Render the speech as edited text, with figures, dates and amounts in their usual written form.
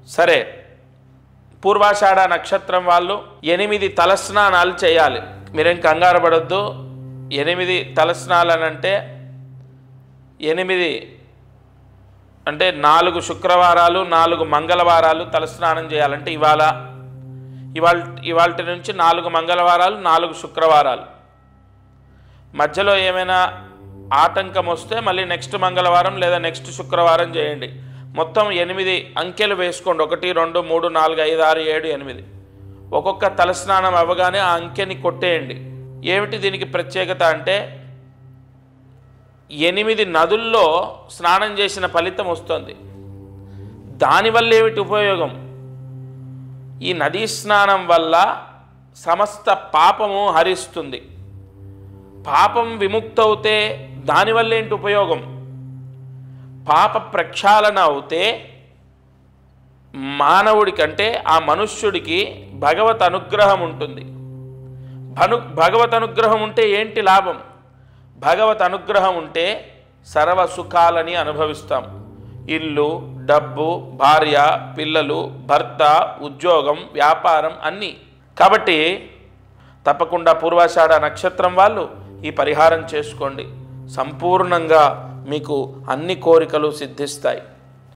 సరే, పూర్వాషాఢ నక్షత్రం వాళ్ళు 8 తలస్నానాలు చేయాలి. మీరేం కంగారు పడొద్దు. 8 తలస్నానాలు అంటే 8 అంటే 4 శుక్రవారాలు 4 మంగళవారాలు తలస్నానం చేయాలంటే ఇవాల్టి నుంచి 4 మంగళవారాలు 4 శుక్రవారాలు. మధ్యలో ఏమైనా ఆటంకం వస్తే మళ్ళీ నెక్స్ట్ మంగళవారం లేదా నెక్స్ట్ శుక్రవారం చేయండి. మొత్తం 8 అంకెలు వేసుకోండి. 1 2 3 4 5 6 7 8. ఒక్కొక్క తలస్నానం అవ్వగానే ఆ అంకెని కొట్టేయండి. ఏమిటి దీనికి ప్రత్యేకత అంటే 8 నదుల్లో స్నానం చేసిన ఫలితం వస్తుంది. దానివల్ల ఏమిటి ఉపయోగం? ఈ నదీ స్నానం వల్ల సమస్త పాపము హరిస్తుంది. పాపం విముక్తవుతే దానివల్ల ఏంటి ఉపయోగం? పాప ప్రక్షాళన అవుతే మానవుడికంటే ఆ మనుష్యుడికి భగవత్ అనుగ్రహం ఉంటుంది. భగవత్ అనుగ్రహం ఉంటే ఏంటి లాభం? భగవత్ అనుగ్రహం ఉంటే సర్వ సుఖాలని అనుభవిస్తాం. ఇల్లు, డబ్బు, భార్య, పిల్లలు, భర్త, ఉద్యోగం, వ్యాపారం అన్నీ. కాబట్టి తప్పకుండా పూర్వాషాఢ నక్షత్రం వాళ్ళు ఈ పరిహారం చేసుకోండి. సంపూర్ణంగా మీకు అన్ని కోరికలు సిద్ధిస్తాయి.